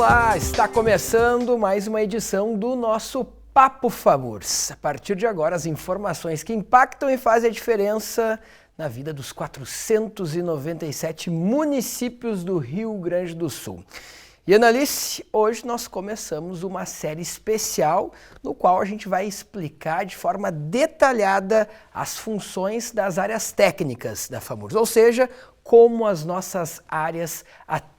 Olá, está começando mais uma edição do nosso Papo FAMURS. A partir de agora, as informações que impactam e fazem a diferença na vida dos 497 municípios do Rio Grande do Sul. E Analice, hoje nós começamos uma série especial no qual a gente vai explicar de forma detalhada as funções das áreas técnicas da FAMURS, ou seja, como as nossas áreas atendem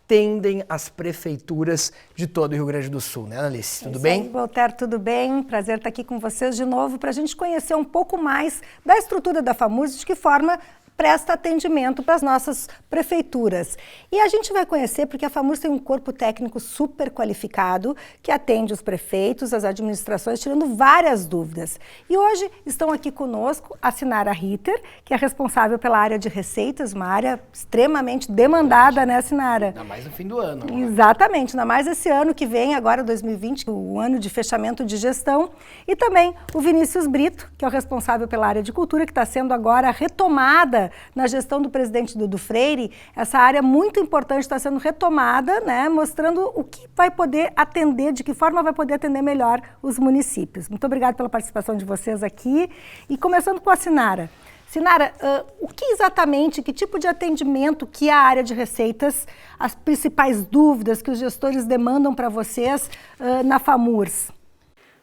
as prefeituras de todo o Rio Grande do Sul, né, Analice? Tudo bem? Walter, tudo bem? Prazer estar aqui com vocês de novo para a gente conhecer um pouco mais da estrutura da FAMURS, de que forma presta atendimento para as nossas prefeituras. E a gente vai conhecer porque a FAMURS tem um corpo técnico super qualificado que atende os prefeitos, as administrações, tirando várias dúvidas. E hoje estão aqui conosco a Sinara Ritter, que é responsável pela área de receitas, uma área extremamente demandada, né, Sinara? Ainda mais no fim do ano. Exatamente, ainda mais esse ano que vem, agora 2020, o ano de fechamento de gestão. E também o Vinícius Brito, que é o responsável pela área de cultura, que está sendo agora retomada na gestão do presidente Dudu Freire. Essa área muito importante está sendo retomada, né, mostrando o que vai poder atender, de que forma vai poder atender melhor os municípios. Muito obrigada pela participação de vocês aqui. E começando com a Sinara. Sinara, o que exatamente, que tipo de atendimento que a área de receitas, as principais dúvidas que os gestores demandam para vocês na FAMURS?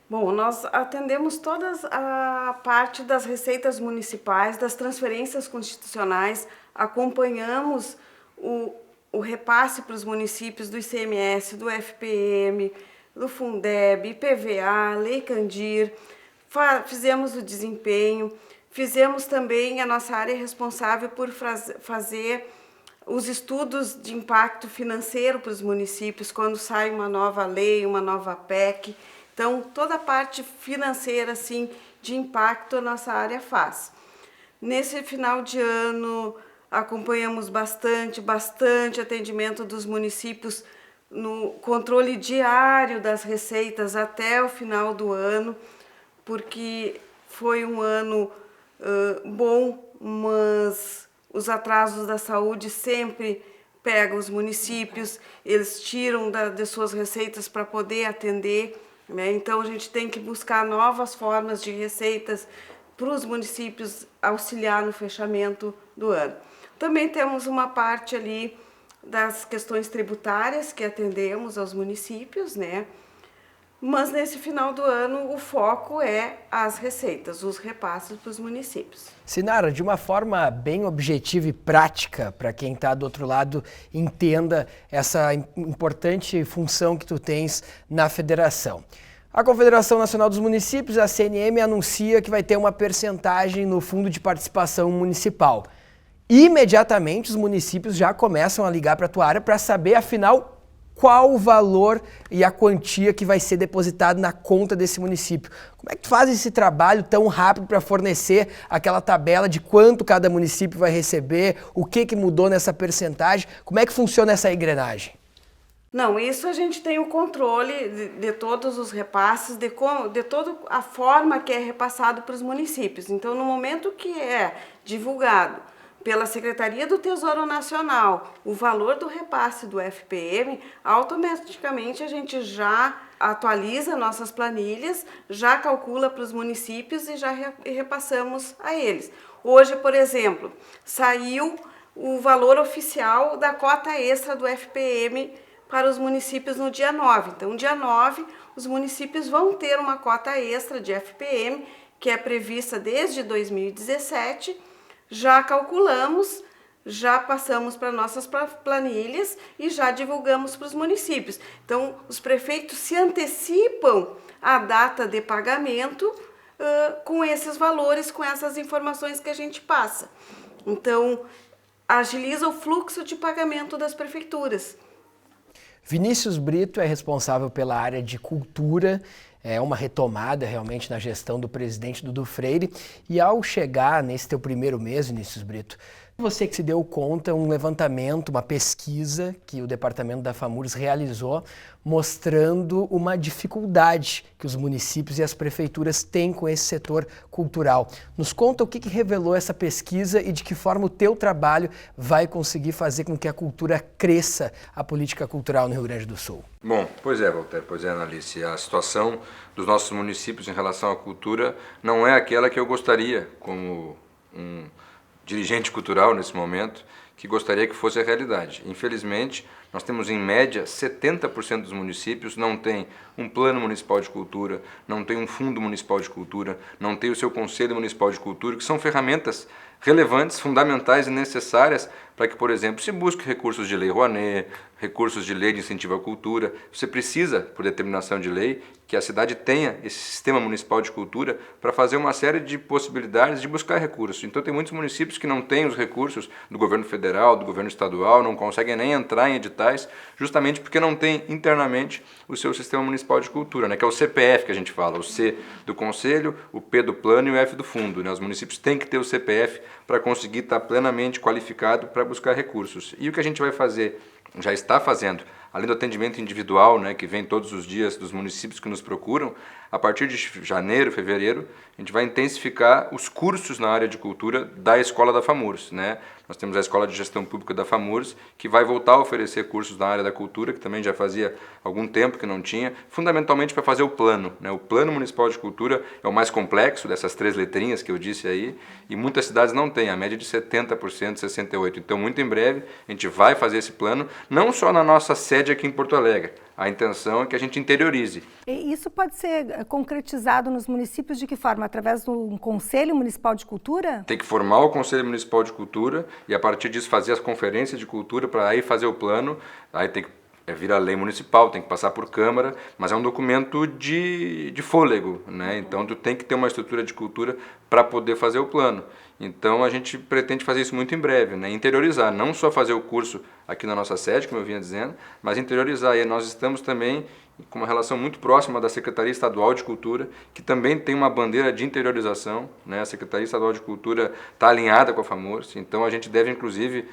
Bom, nós atendemos toda a parte das receitas municipais, das transferências constitucionais, acompanhamos o repasse para os municípios do ICMS, do FPM, do Fundeb, IPVA, Lei Candir, fizemos o desempenho, fizemos também a nossa área responsável por fazer os estudos de impacto financeiro para os municípios, quando sai uma nova lei, uma nova PEC. Então, toda a parte financeira, assim, de impacto a nossa área faz. Nesse final de ano, acompanhamos bastante atendimento dos municípios no controle diário das receitas até o final do ano, porque foi um ano bom, mas os atrasos da saúde sempre pegam os municípios, eles tiram de suas receitas para poder atender. Então, a gente tem que buscar novas formas de receitas para os municípios auxiliar no fechamento do ano. Também temos uma parte ali das questões tributárias que atendemos aos municípios, né? Mas nesse final do ano o foco é as receitas, os repasses para os municípios. Sinara, de uma forma bem objetiva e prática, para quem está do outro lado entenda essa importante função que tu tens na federação. A Confederação Nacional dos Municípios, a CNM, anuncia que vai ter uma percentagem no Fundo de Participação Municipal. Imediatamente os municípios já começam a ligar para a tua área para saber, afinal, qual o valor e a quantia que vai ser depositado na conta desse município. Como é que tu faz esse trabalho tão rápido para fornecer aquela tabela de quanto cada município vai receber, o que mudou nessa percentagem, como é que funciona essa engrenagem? Não, isso a gente tem o controle de todos os repasses, de toda a forma que é repassado para os municípios. Então, no momento que é divulgado pela Secretaria do Tesouro Nacional o valor do repasse do FPM, automaticamente a gente já atualiza nossas planilhas, já calcula para os municípios e já repassamos a eles. Hoje, por exemplo, saiu o valor oficial da cota extra do FPM para os municípios no dia 9. Então, dia 9, os municípios vão ter uma cota extra de FPM, que é prevista desde 2017, já calculamos, já passamos para nossas planilhas e já divulgamos para os municípios. Então, os prefeitos se antecipam à data de pagamento com esses valores, com essas informações que a gente passa. Então, agiliza o fluxo de pagamento das prefeituras. Vinícius Brito é responsável pela área de cultura, é uma retomada realmente na gestão do presidente Dudu Freire. E ao chegar nesse teu primeiro mês, Vinícius Brito, Você que se deu conta, um levantamento, uma pesquisa que o departamento da FAMURS realizou, mostrando uma dificuldade que os municípios e as prefeituras têm com esse setor cultural. Nos conta o que revelou essa pesquisa e de que forma o teu trabalho vai conseguir fazer com que a cultura cresça, a política cultural no Rio Grande do Sul. Bom, pois é, Walter, pois é, Analice. A situação dos nossos municípios em relação à cultura não é aquela que eu gostaria, como um dirigente cultural nesse momento, que gostaria que fosse a realidade. Infelizmente, nós temos em média 70% dos municípios não tem um plano municipal de cultura, não tem um fundo municipal de cultura, não tem o seu conselho municipal de cultura, que são ferramentas relevantes, fundamentais e necessárias para que, por exemplo, se busque recursos de lei Rouanet, recursos de lei de incentivo à cultura. Você precisa, por determinação de lei, que a cidade tenha esse sistema municipal de cultura para fazer uma série de possibilidades de buscar recursos. Então tem muitos municípios que não têm os recursos do governo federal, do governo estadual, não conseguem nem entrar em editais, justamente porque não tem internamente o seu sistema municipal de cultura, né, que é o CPF que a gente fala, o C do conselho, o P do plano e o F do fundo, né? Os municípios têm que ter o CPF para conseguir estar plenamente qualificado para buscar recursos. E o que a gente vai fazer, já está fazendo, além do atendimento individual, né, que vem todos os dias dos municípios que nos procuram, a partir de janeiro, fevereiro, a gente vai intensificar os cursos na área de cultura da Escola da FAMURS, né? Nós temos a Escola de Gestão Pública da FAMURS, que vai voltar a oferecer cursos na área da cultura, que também já fazia algum tempo que não tinha, fundamentalmente para fazer o plano, né? O Plano Municipal de Cultura é o mais complexo dessas 3 letrinhas que eu disse aí, e muitas cidades não têm, a média de 70%, 68%. Então, muito em breve, a gente vai fazer esse plano, não só na nossa sede aqui em Porto Alegre. A intenção é que a gente interiorize. E isso pode ser concretizado nos municípios de que forma? Através de um Conselho Municipal de Cultura? Tem que formar o Conselho Municipal de Cultura e, a partir disso, fazer as conferências de cultura para aí fazer o plano. Aí tem que virar lei municipal, tem que passar por Câmara, mas é um documento de fôlego, né? Então, tu tem que ter uma estrutura de cultura para poder fazer o plano. Então, a gente pretende fazer isso muito em breve, né? Interiorizar, não só fazer o curso aqui na nossa sede, como eu vinha dizendo, mas interiorizar. E nós estamos também com uma relação muito próxima da Secretaria Estadual de Cultura, que também tem uma bandeira de interiorização, né? A Secretaria Estadual de Cultura está alinhada com a FAMURS, então a gente deve, inclusive,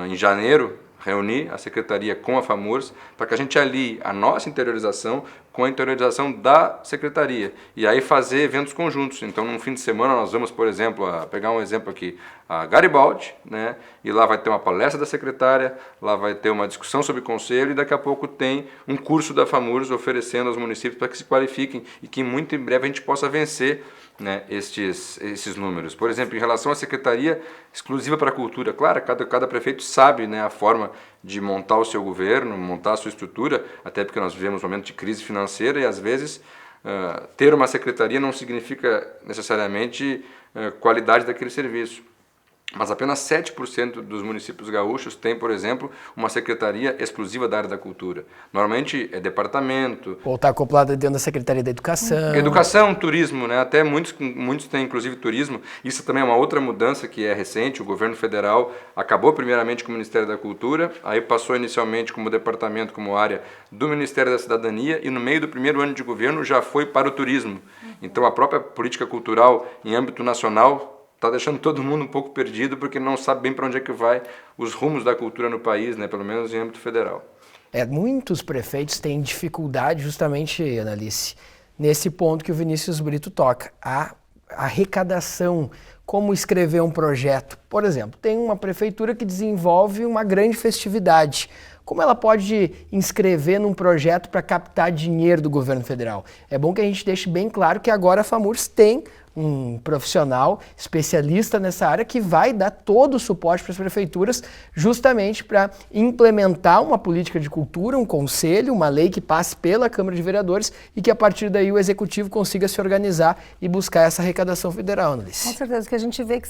em janeiro, reunir a Secretaria com a FAMURS para que a gente alie a nossa interiorização com a interiorização da Secretaria e aí fazer eventos conjuntos. Então, num fim de semana, nós vamos, por exemplo, pegar um exemplo aqui, a Garibaldi, né? E lá vai ter uma palestra da secretária, lá vai ter uma discussão sobre conselho e daqui a pouco tem um curso da FAMURS oferecendo aos municípios para que se qualifiquem e que muito em breve a gente possa vencer, né, esses números. Por exemplo, em relação à Secretaria exclusiva para a cultura, claro, cada prefeito sabe, né, a forma de montar o seu governo, montar a sua estrutura, até porque nós vivemos um momento de crise financeira e às vezes ter uma secretaria não significa necessariamente qualidade daquele serviço. Mas apenas 7% dos municípios gaúchos têm, por exemplo, uma secretaria exclusiva da área da cultura. Normalmente é departamento. Ou está acoplada dentro da Secretaria da Educação. Educação, turismo, né? Até muitos têm inclusive turismo. Isso também é uma outra mudança que é recente. O governo federal acabou primeiramente com o Ministério da Cultura, aí passou inicialmente como departamento, como área do Ministério da Cidadania e no meio do primeiro ano de governo já foi para o turismo. Então a própria política cultural em âmbito nacional está deixando todo mundo um pouco perdido porque não sabe bem para onde é que vai os rumos da cultura no país, né? Pelo menos em âmbito federal. Muitos prefeitos têm dificuldade justamente, Analice, nesse ponto que o Vinícius Brito toca, a arrecadação, como escrever um projeto. Por exemplo, tem uma prefeitura que desenvolve uma grande festividade. Como ela pode inscrever num projeto para captar dinheiro do governo federal? É bom que a gente deixe bem claro que agora a FAMURS tem um profissional especialista nessa área que vai dar todo o suporte para as prefeituras justamente para implementar uma política de cultura, um conselho, uma lei que passe pela Câmara de Vereadores e que a partir daí o Executivo consiga se organizar e buscar essa arrecadação federal, Analice. Com certeza, que a gente vê que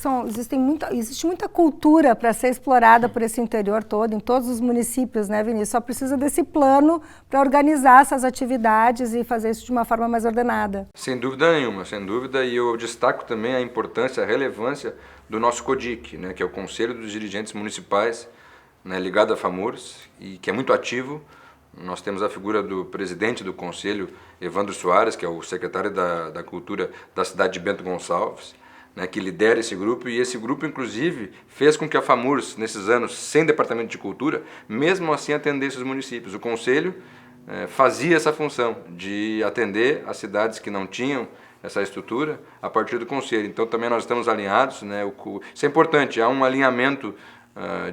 existe muita cultura para ser explorada por esse interior todo, em todos os municípios, né, Vinícius? Só precisa desse plano para organizar essas atividades e fazer isso de uma forma mais ordenada. Sem dúvida nenhuma, sem dúvida, e eu destaco também a importância, a relevância do nosso CODIC, né, que é o Conselho dos Dirigentes Municipais, né, ligado à FAMURS, e que é muito ativo. Nós temos a figura do presidente do Conselho, Evandro Soares, que é o secretário da Cultura da cidade de Bento Gonçalves, né, que lidera esse grupo, e esse grupo, inclusive, fez com que a FAMURS, nesses anos sem departamento de cultura, mesmo assim atendesse os municípios. O Conselho fazia essa função de atender as cidades que não tinham essa estrutura a partir do Conselho. Então também nós estamos alinhados, né, isso é importante, há um alinhamento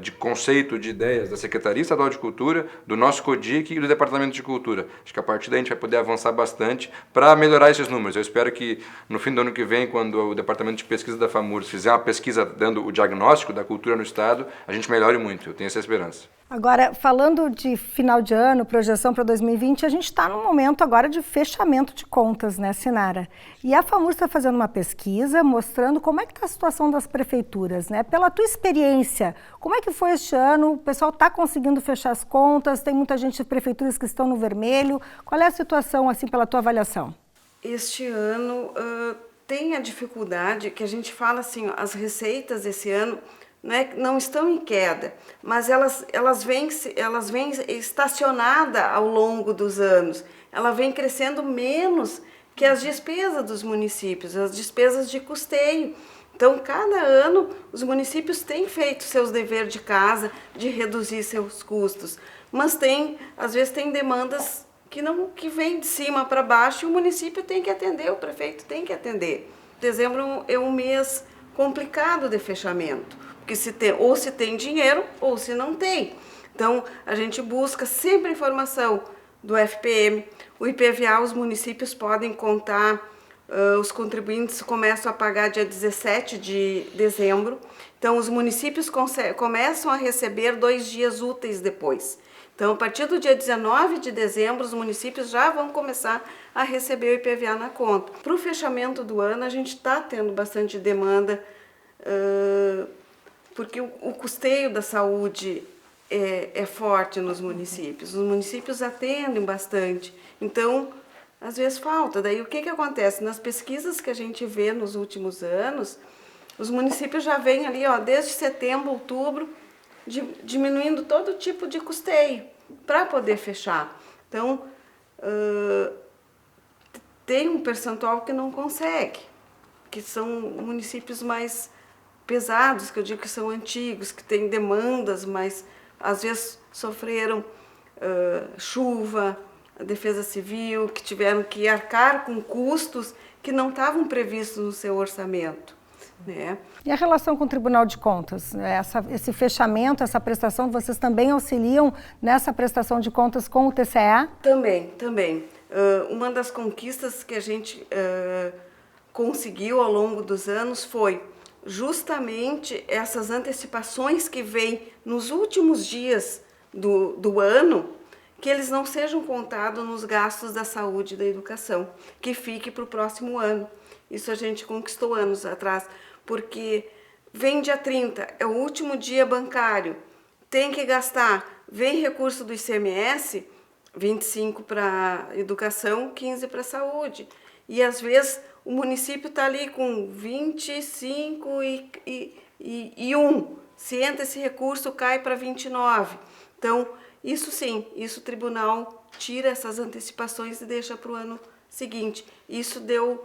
de conceito, de ideias da Secretaria Estadual de Cultura, do nosso CODIC e do Departamento de Cultura. Acho que a partir daí a gente vai poder avançar bastante para melhorar esses números. Eu espero que no fim do ano que vem, quando o Departamento de Pesquisa da FAMURS fizer uma pesquisa dando o diagnóstico da cultura no Estado, a gente melhore muito, eu tenho essa esperança. Agora, falando de final de ano, projeção para 2020, a gente está num momento agora de fechamento de contas, né, Sinara? E a FAMURS está fazendo uma pesquisa mostrando como é que está a situação das prefeituras, né? Pela tua experiência, como é que foi este ano? O pessoal está conseguindo fechar as contas? Tem muita gente de prefeituras que estão no vermelho. Qual é a situação, assim, pela tua avaliação? Este ano tem a dificuldade que a gente fala assim, ó, as receitas esse ano não estão em queda, mas elas vêm estacionadas ao longo dos anos. Ela vem crescendo menos que as despesas dos municípios, as despesas de custeio. Então, cada ano, os municípios têm feito seus deveres de casa, de reduzir seus custos, mas às vezes tem demandas que vêm de cima para baixo e o município tem que atender, o prefeito tem que atender. Dezembro é um mês complicado de fechamento, porque se tem dinheiro ou se não tem. Então, a gente busca sempre informação do FPM, o IPVA, os municípios podem contar, os contribuintes começam a pagar dia 17 de dezembro, então os municípios começam a receber 2 dias úteis depois. Então, a partir do dia 19 de dezembro, os municípios já vão começar a receber o IPVA na conta. Para o fechamento do ano, a gente está tendo bastante demanda, porque o custeio da saúde é forte nos municípios. Os municípios atendem bastante, então, às vezes falta. Daí, o que acontece? Nas pesquisas que a gente vê nos últimos anos, os municípios já vêm ali, ó, desde setembro, outubro, diminuindo todo tipo de custeio para poder fechar. Então, tem um percentual que não consegue, que são municípios mais pesados, que eu digo que são antigos, que têm demandas, mas às vezes sofreram chuva, a defesa civil, que tiveram que arcar com custos que não estavam previstos no seu orçamento, né? E a relação com o Tribunal de Contas? Esse fechamento, essa prestação, vocês também auxiliam nessa prestação de contas com o TCE? Também. Uma das conquistas que a gente conseguiu ao longo dos anos foi justamente essas antecipações que vêm nos últimos dias do ano, que eles não sejam contados nos gastos da saúde e da educação, que fique para o próximo ano. Isso a gente conquistou anos atrás, porque vem dia 30, é o último dia bancário, tem que gastar, vem recurso do ICMS, 25 para educação, 15 para saúde. E às vezes o município está ali com 25 e 1. Se entra esse recurso, cai para 29. Então, isso sim, isso o tribunal tira essas antecipações e deixa para o ano seguinte. Isso deu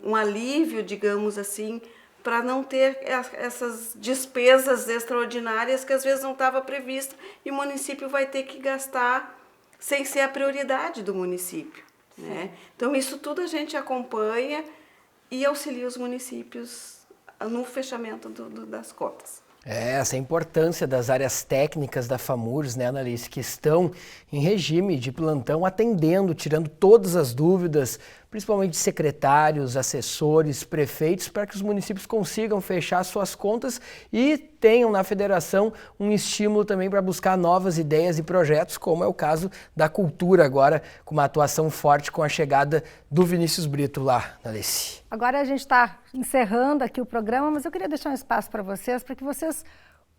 um alívio, digamos assim, para não ter essas despesas extraordinárias que às vezes não estava prevista e o município vai ter que gastar sem ser a prioridade do município, né? Então, isso tudo a gente acompanha e auxilia os municípios no fechamento das cotas. Essa é a importância das áreas técnicas da FAMURS, né, Annalise, que estão em regime de plantão, atendendo, tirando todas as dúvidas, principalmente de secretários, assessores, prefeitos, para que os municípios consigam fechar suas contas e tenham na federação um estímulo também para buscar novas ideias e projetos, como é o caso da cultura agora, com uma atuação forte com a chegada do Vinícius Brito lá, Annalise. Agora a gente está encerrando aqui o programa, mas eu queria deixar um espaço para que vocês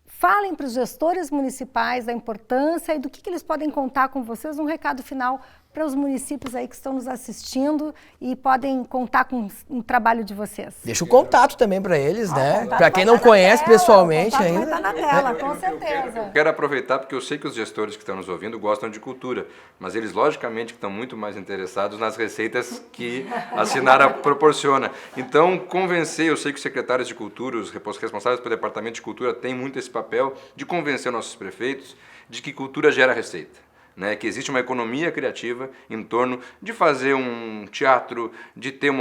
falem para os gestores municipais da importância e do que eles podem contar com vocês, um recado final para os municípios aí que estão nos assistindo e podem contar com um trabalho de vocês? Deixa o contato também para eles, né? Para quem não conhece pessoalmente ainda. Vai estar na tela, com certeza. Eu quero aproveitar porque eu sei que os gestores que estão nos ouvindo gostam de cultura, mas eles logicamente estão muito mais interessados nas receitas que a Sinara proporciona. Então, convencer, eu sei que os secretários de cultura, os responsáveis pelo departamento de cultura têm muito esse papel de convencer nossos prefeitos de que cultura gera receita. Né, que existe uma economia criativa em torno de fazer um teatro, de ter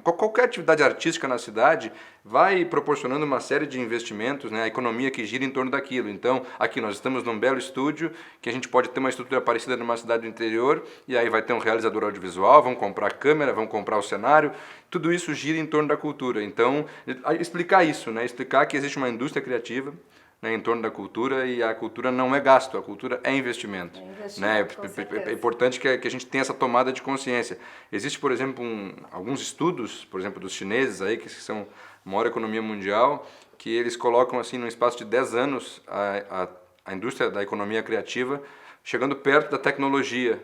qualquer atividade artística na cidade, vai proporcionando uma série de investimentos, né, a economia que gira em torno daquilo. Então, aqui nós estamos num belo estúdio, que a gente pode ter uma estrutura parecida numa cidade do interior, e aí vai ter um realizador audiovisual, vão comprar câmera, vão comprar o cenário, tudo isso gira em torno da cultura. Então, explicar isso, né, explicar que existe uma indústria criativa, né, em torno da cultura, e a cultura não é gasto, a cultura é investimento. Né? É importante que a gente tenha essa tomada de consciência. Existe, por exemplo, alguns estudos, por exemplo, dos chineses, aí, que são a maior economia mundial, que eles colocam assim, num espaço de 10 anos a indústria da economia criativa chegando perto da tecnologia,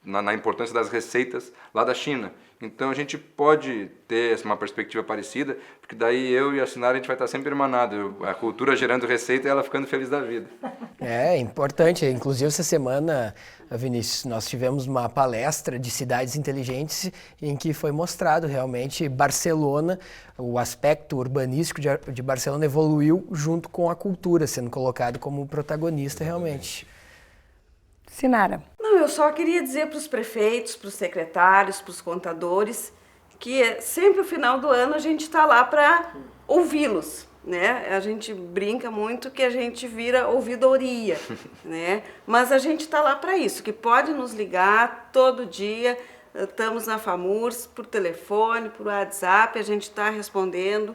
na importância das receitas lá da China. Então a gente pode ter uma perspectiva parecida, porque daí eu e a Sinara a gente vai estar sempre irmanado, a cultura gerando receita e ela ficando feliz da vida. É importante, inclusive essa semana, Vinícius, nós tivemos uma palestra de cidades inteligentes em que foi mostrado realmente Barcelona, o aspecto urbanístico de Barcelona evoluiu junto com a cultura, sendo colocado como protagonista realmente. Sinara. Não, eu só queria dizer para os prefeitos, para os secretários, para os contadores, que sempre no final do ano a gente está lá para ouvi-los, né? A gente brinca muito que a gente vira ouvidoria, né? Mas a gente está lá para isso, que pode nos ligar todo dia, estamos na FAMURS, por telefone, por WhatsApp, a gente está respondendo,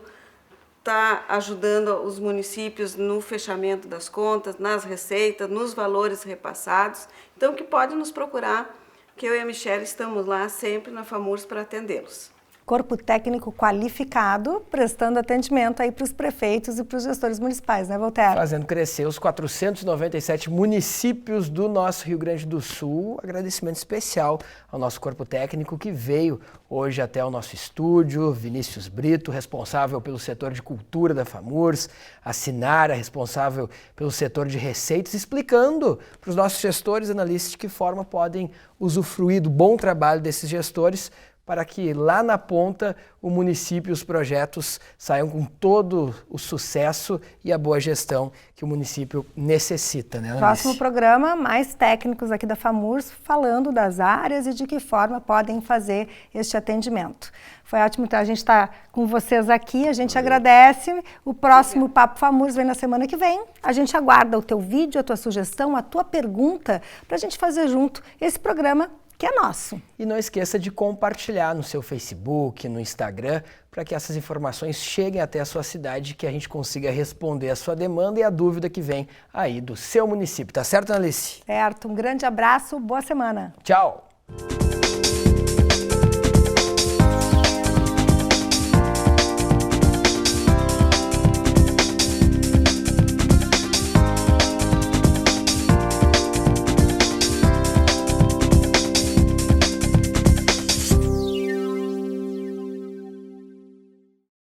está ajudando os municípios no fechamento das contas, nas receitas, nos valores repassados. Então, que pode nos procurar, que eu e a Michelle estamos lá sempre na FAMURS para atendê-los. Corpo técnico qualificado, prestando atendimento aí para os prefeitos e para os gestores municipais, né, Voltaire? Fazendo crescer os 497 municípios do nosso Rio Grande do Sul. Agradecimento especial ao nosso corpo técnico que veio hoje até o nosso estúdio, Vinícius Brito, responsável pelo setor de cultura da FAMURS, a Sinara, responsável pelo setor de receitas, explicando para os nossos gestores e analistas de que forma podem usufruir do bom trabalho desses gestores, para que lá na ponta o município e os projetos saiam com todo o sucesso e a boa gestão que o município necessita, né, Analice? Próximo programa, mais técnicos aqui da FAMURS falando das áreas e de que forma podem fazer este atendimento. Foi ótimo, então, a gente está com vocês aqui, a gente agradece. O próximo Papo FAMURS vem na semana que vem. A gente aguarda o teu vídeo, a tua sugestão, a tua pergunta, para a gente fazer junto esse programa que é nosso. E não esqueça de compartilhar no seu Facebook, no Instagram, para que essas informações cheguem até a sua cidade, que a gente consiga responder a sua demanda e a dúvida que vem aí do seu município. Tá certo, Analice? Certo. Um grande abraço, boa semana. Tchau!